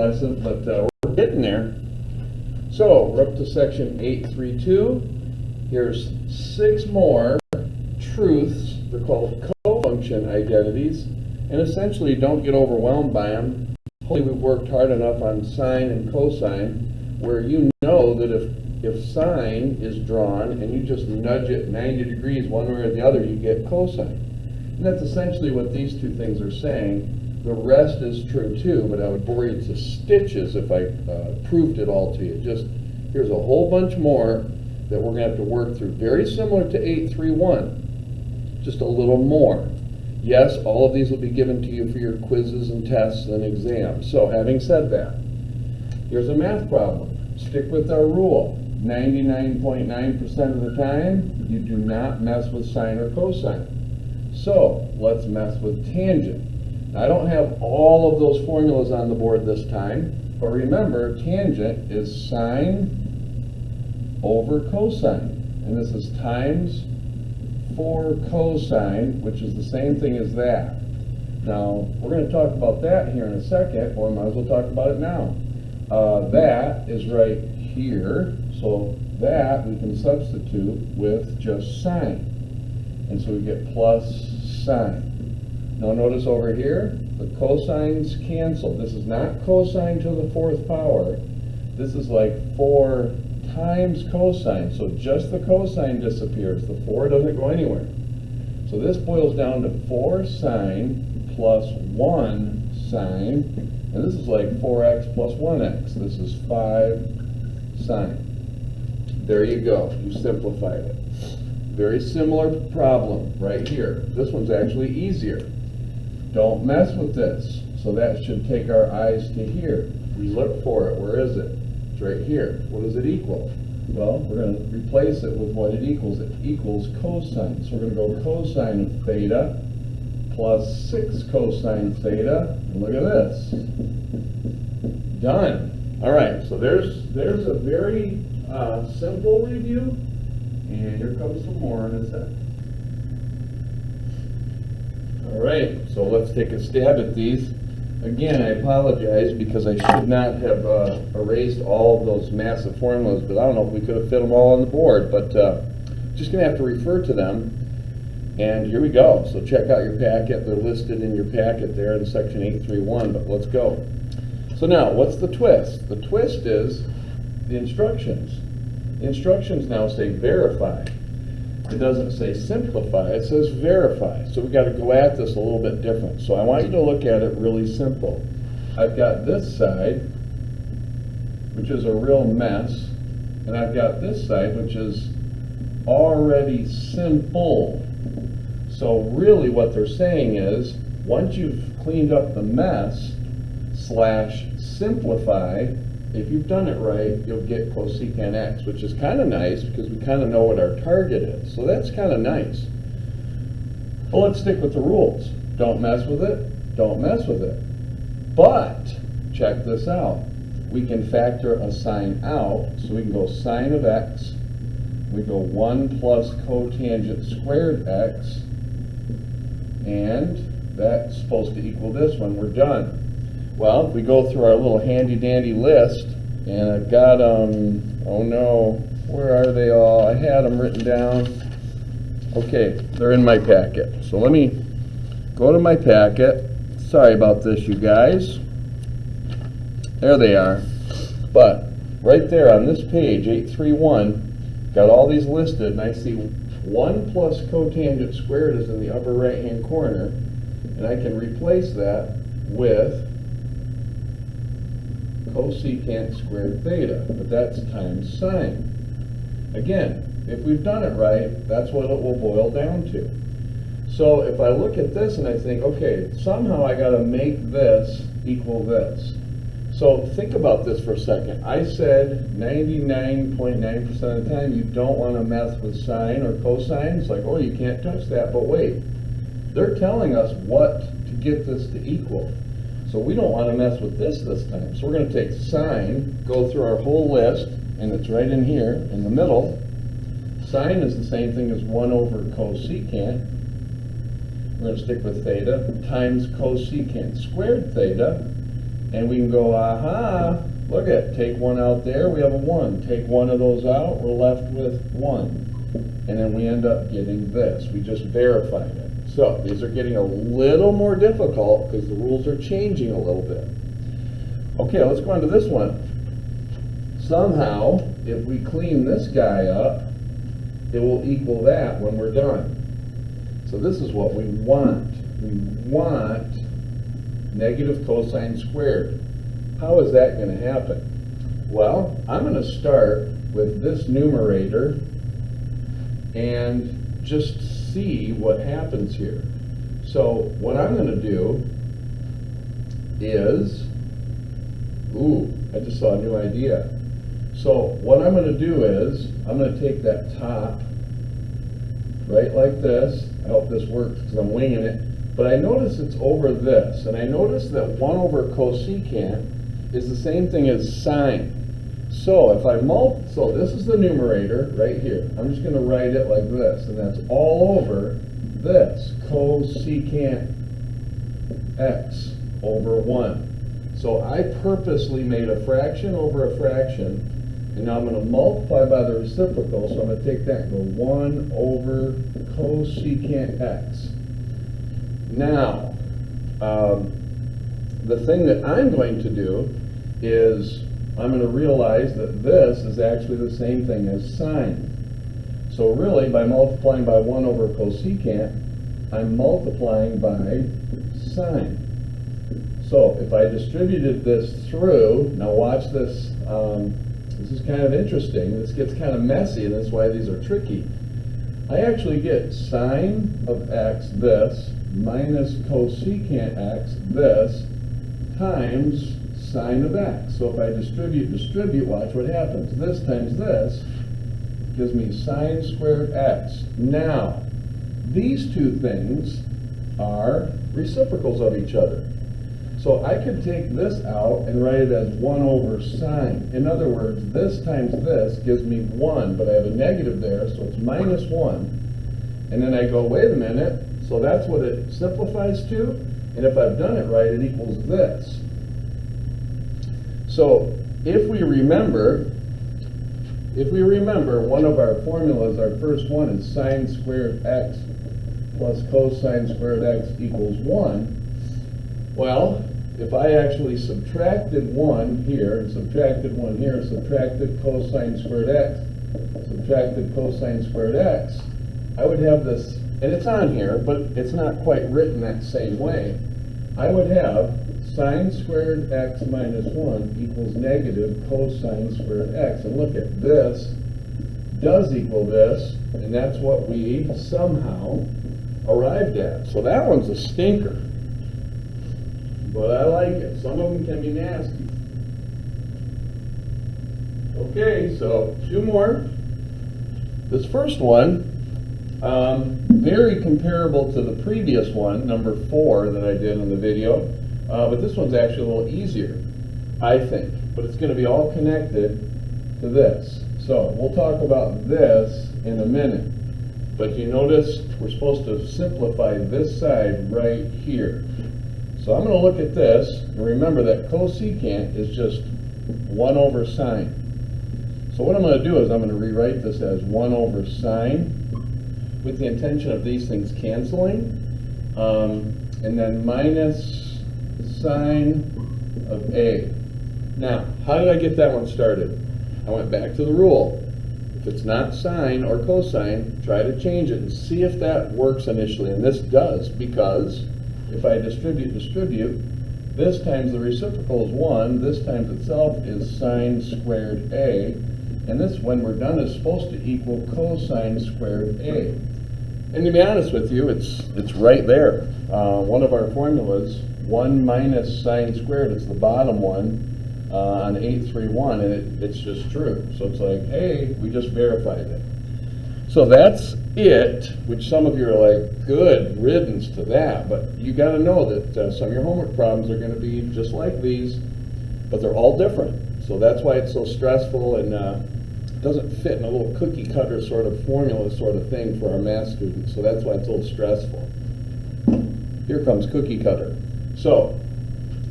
lesson, but we're getting there. So we're up to section 832. Here's 6 more truths. They're called cofunction identities, and essentially don't get overwhelmed by them. Hopefully we've worked hard enough on sine and cosine where you know that if sine is drawn and you just nudge it 90 degrees one way or the other, you get cosine. And that's essentially what these two things are saying. The rest is true too, but I would bore you to stitches if I proved it all to you. Just here's a whole bunch more that we're going to have to work through. Very similar to 831, just a little more. Yes, all of these will be given to you for your quizzes and tests and exams. So having said that, here's a math problem. Stick with our rule. 99.9% of the time, you do not mess with sine or cosine. So let's mess with tangent. Now, I don't have all of those formulas on the board this time, but remember, tangent is sine over cosine. And this is times 4 cosine, which is the same thing as that. Now, we're going to talk about that here in a second, or I might as well talk about it now. That is right here, so that we can substitute with just sine. And so we get plus sine. Now notice over here, the cosines cancel. This is not cosine to the 4th power. This is like 4 times cosine. So just the cosine disappears. The 4 doesn't go anywhere. So this boils down to 4 sine plus 1 sine. And this is like 4x plus 1x. This is 5 sine. There you go. You simplified it. Very similar problem right here. This one's actually easier. Don't mess with this. So that should take our eyes to here. We look for it. Where is it? It's right here. What does it equal? Well, we're going to replace it with what it equals. It equals cosine. So we're going to go cosine of theta plus 6 cosine theta. And look at this. Done. All right. So there's a very simple review. And here comes some more in a sec. All right, so let's take a stab at these. Again, I apologize because I should not have erased all of those massive formulas, but I don't know if we could have fit them all on the board, but just going to have to refer to them. And here we go. So check out your packet. They're listed in your packet there in section 831, but let's go. So now, what's the twist? The twist is the instructions. The instructions now say verify. It doesn't say simplify, it says verify. So we've got to go at this a little bit different. So I want you to look at it really simple. I've got this side, which is a real mess, and I've got this side, which is already simple. So really what they're saying is, once you've cleaned up the mess, / simplify, if you've done it right, you'll get cosecant x, which is kind of nice because we kind of know what our target is. So that's kind of nice. Well, let's stick with the rules. Don't mess with it. Don't mess with it. But check this out. We can factor a sign out. So we can go sine of x. We go 1 plus cotangent squared x. And that's supposed to equal this one. We're done. Well, if we go through our little handy-dandy list, and I've got them, oh no, where are they all? I had them written down. Okay, they're in my packet. So let me go to my packet. Sorry about this, you guys. There they are. But right there on this page, 831, got all these listed, and I see 1 plus cotangent squared is in the upper right-hand corner, and I can replace that with cosecant squared theta, but that's times sine. Again, if we've done it right, that's what it will boil down to. So if I look at this and I think, okay, somehow I got to make this equal this. So think about this for a second. I said 99.9% of the time you don't want to mess with sine or cosine. It's like, oh, you can't touch that, but wait. They're telling us what to get this to equal. So we don't want to mess with this time. So we're going to take sine, go through our whole list, and it's right in here, in the middle. Sine is the same thing as 1 over cosecant. We're going to stick with theta times cosecant squared theta. And we can go, aha, look at, take one out there, we have a 1. Take one of those out, we're left with 1. And then we end up getting this. We just verified it. So these are getting a little more difficult because the rules are changing a little bit. Okay, let's go on to this one. Somehow, if we clean this guy up, it will equal that when we're done. So this is what we want. We want negative cosine squared. How is that going to happen? Well, I'm going to start with this numerator and just see what happens here. So what I'm going to do is, I just saw a new idea. So what I'm going to do is, I'm going to take that top, right like this. I hope this works because I'm winging it. But I notice it's over this. And I notice that 1 over cosecant is the same thing as sine. So if I so this is the numerator right here. I'm just going to write it like this. And that's all over this, cosecant x over 1. So I purposely made a fraction over a fraction. And now I'm going to multiply by the reciprocal, so I'm going to take that and go 1 over cosecant x. Now, the thing that I'm going to do is I'm going to realize that this is actually the same thing as sine. So really, by multiplying by 1 over cosecant, I'm multiplying by sine. So if I distributed this through, now watch this. This is kind of interesting. This gets kind of messy, and that's why these are tricky. I actually get sine of x, this, minus cosecant x, this, times sine of x. So if I distribute, watch what happens. This times this gives me sine squared x. Now, these two things are reciprocals of each other. So I could take this out and write it as 1 over sine. In other words, this times this gives me 1, but I have a negative there, so it's minus 1. And then I go, wait a minute, so that's what it simplifies to? And if I've done it right, it equals this. So if we remember, one of our formulas, our first one is sine squared x plus cosine squared x equals 1. Well, if I actually subtracted 1 here, and subtracted 1 here, subtracted cosine squared x, subtracted cosine squared x, I would have this, and it's on here, but it's not quite written that same way. I would have sine squared x minus 1 equals negative cosine squared x. And look at this does equal this, and that's what we somehow arrived at. So that one's a stinker. But I like it. Some of them can be nasty. Okay, so 2 more. This first one, very comparable to the previous one, number 4 that I did in the video. But this one's actually a little easier, I think. But it's going to be all connected to this. So we'll talk about this in a minute. But you notice we're supposed to simplify this side right here. So I'm going to look at this, and remember that cosecant is just 1 over sine. So what I'm going to do is I'm going to rewrite this as 1 over sine with the intention of these things canceling, and then minus sine of a. Now, how did I get that one started? I went back to the rule. If it's not sine or cosine, try to change it and see if that works initially. And this does, because if I distribute, this times the reciprocal is 1, this times itself is sine squared a, and this, when we're done, is supposed to equal cosine squared a. And to be honest with you, it's right there. One of our formulas, 1 minus sine squared, it's the bottom one on 831, and it's just true. So it's like, hey, we just verified it. So that's it, which some of you are like, good riddance to that, but you got to know that some of your homework problems are going to be just like these, but they're all different. So that's why it's so stressful, and it doesn't fit in a little cookie cutter sort of formula sort of thing for our math students. So that's why it's a little stressful. Here comes cookie cutter. So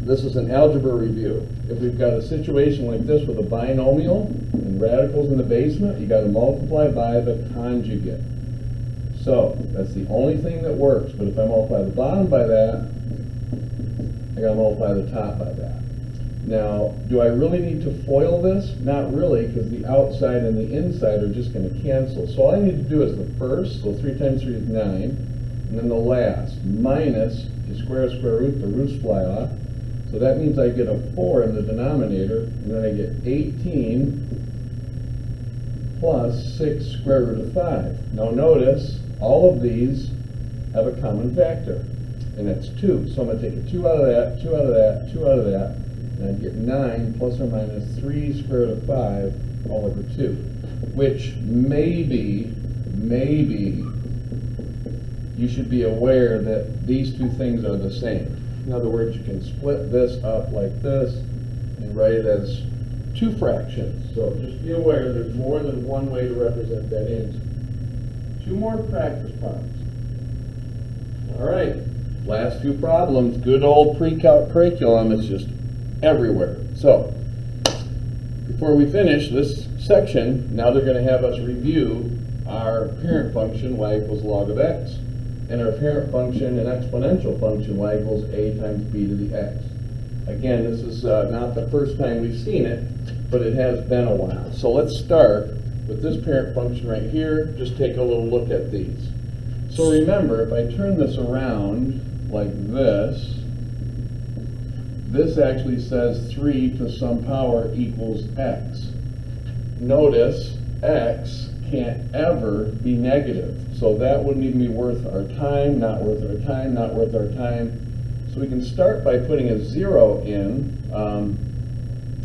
this is an algebra review. If we've got a situation like this with a binomial and radicals in the basement, you got to multiply by the conjugate. So that's the only thing that works. But if I multiply the bottom by that, I got to multiply the top by that. Now, do I really need to FOIL this? Not really, because the outside and the inside are just going to cancel. So all I need to do is the first, so 3 times 3 is 9, and then the last, minus, you square root, the roots fly off. So that means I get a 4 in the denominator, and then I get 18 plus 6 square root of 5. Now notice, all of these have a common factor, and that's 2. So I'm going to take a 2 out of that, 2 out of that, 2 out of that, and I get 9 plus or minus 3 square root of 5 all over 2, which maybe you should be aware that these two things are the same. In other words, you can split this up like this and write it as 2 fractions. So just be aware there's more than one way to represent that answer. 2 more practice problems. All right, last 2 problems. Good old pre-calc curriculum is just everywhere. So before we finish this section, now they're going to have us review our parent function y equals log of x, and our parent function and exponential function y equals a times b to the x. Again, this is not the first time we've seen it, but it has been a while. So let's start with this parent function right here. Just take a little look at these. So remember, if I turn this around like this, this actually says 3 to some power equals x. Notice x can't ever be negative. So that wouldn't even be worth our time, not worth our time, not worth our time. So we can start by putting a 0 in,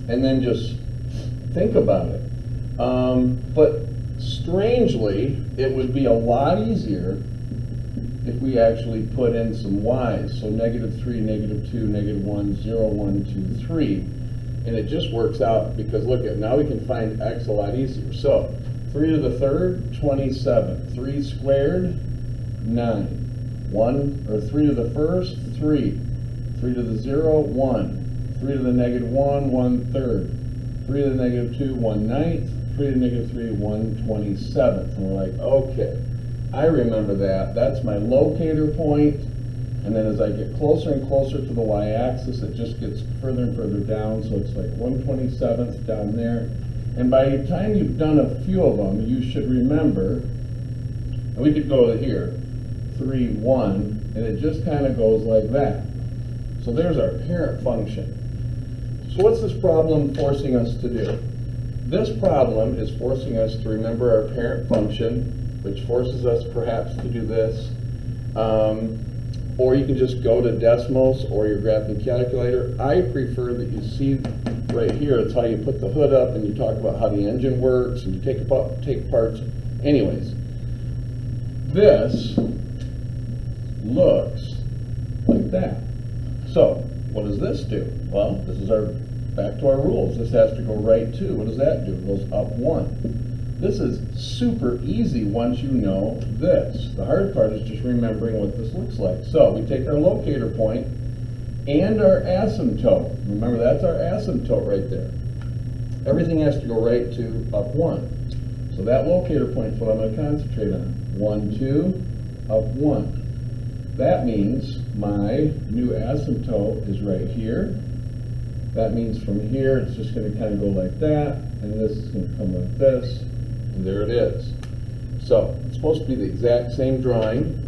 and then just think about it. But strangely, it would be a lot easier if we actually put in some y's. So -3, -2, -1, 0, 1, 2, 3. And it just works out because look at, now we can find x a lot easier. So 3 to the third, 27. 3 squared, 9. 3 to the first, 3. 3 to the 0, 1. 3 to the -1, 1/3. 3 to the -2, 1/9. 3 to the -3, 1/27. And we're like, okay, I remember that. That's my locator point. And then as I get closer and closer to the y-axis, it just gets further and further down. So it's like 1/27 down there. And by the time you've done a few of them, you should remember, and we could go to here, 3, 1, and it just kind of goes like that. So there's our parent function. So what's this problem forcing us to do? This problem is forcing us to remember our parent function, which forces us perhaps to do this. Or you can just go to decimals or your graphing calculator. I prefer that you see right here, it's how you put the hood up and you talk about how the engine works and you take parts. Anyways, this looks like that. So what does this do? Well, this is back to our rules. This has to go right 2. What does that do? It goes up 1. This is super easy once you know this. The hard part is just remembering what this looks like. So we take our locator point and our asymptote. Remember, that's our asymptote right there. Everything has to go right to up 1. So that locator point is what I'm going to concentrate on. 1, 2, up 1. That means my new asymptote is right here. That means from here it's just going to kind of go like that, and this is going to come like this, and there it is. So it's supposed to be the exact same drawing.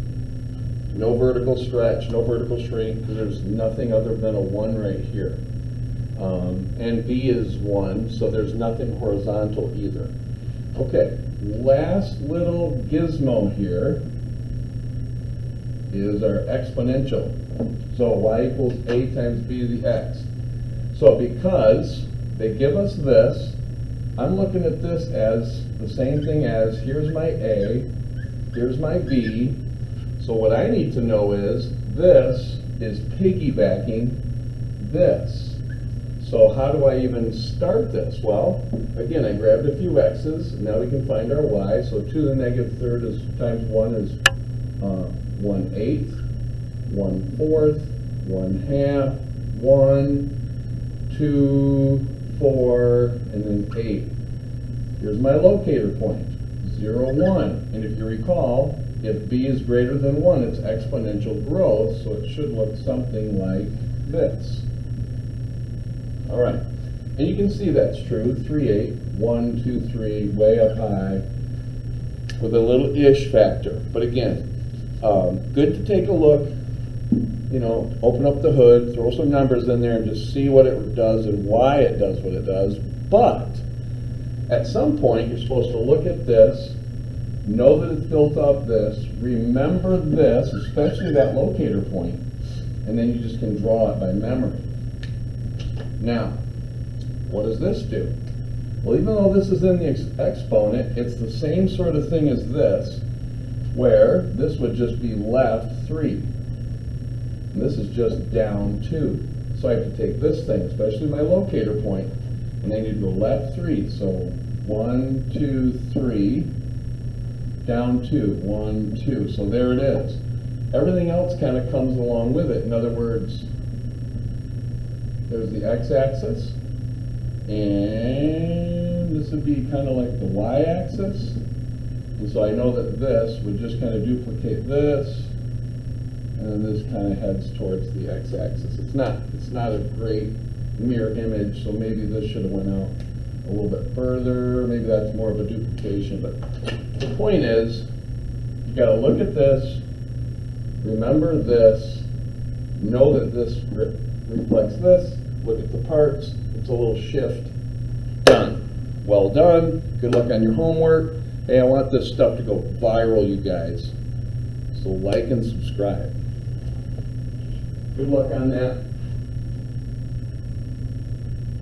No vertical stretch, no vertical shrink, because there's nothing other than a 1 right here. And B is 1, so there's nothing horizontal either. Okay, last little gizmo here is our exponential. So y equals a times b to the x. So because they give us this, I'm looking at this as the same thing as, here's my a, here's my b. So what I need to know is, this is piggybacking this. So how do I even start this? Well, again, I grabbed a few x's, and now we can find our y. So 2 to the -3 is times 1 is 1/8, 1/4, 1/2, 1, 2, 4, and then 8. Here's my locator point, 0, 1. And if you recall, if b is greater than 1, it's exponential growth, so it should look something like this. All right, and you can see that's true, 3, 8, 1, 2, 3, way up high, with a little ish factor. But again, good to take a look, you know, open up the hood, throw some numbers in there and just see what it does and why it does what it does. But at some point, you're supposed to look at this, know that it's built up this, remember this, especially that locator point, and then you just can draw it by memory. Now, what does this do? Well, even though this is in the exponent, it's the same sort of thing as this, where this would just be left 3. And this is just down 2. So I have to take this thing, especially my locator point, and I need to go left 3. So 1, 2, 3, down 2, 1, 2. So there it is. Everything else kind of comes along with it. In other words, there's the x-axis, and this would be kind of like the y-axis. And so I know that this would just kind of duplicate this, and then this kind of heads towards the x-axis. It's not a great mirror image, so maybe this should have went out a little bit further. Maybe that's more of a duplication, but the point is, you got to look at this, remember this, know that this reflects this, look at the parts, it's a little shift, done. Well done, good luck on your homework. Hey, I want this stuff to go viral, you guys. So like and subscribe. Good luck on that.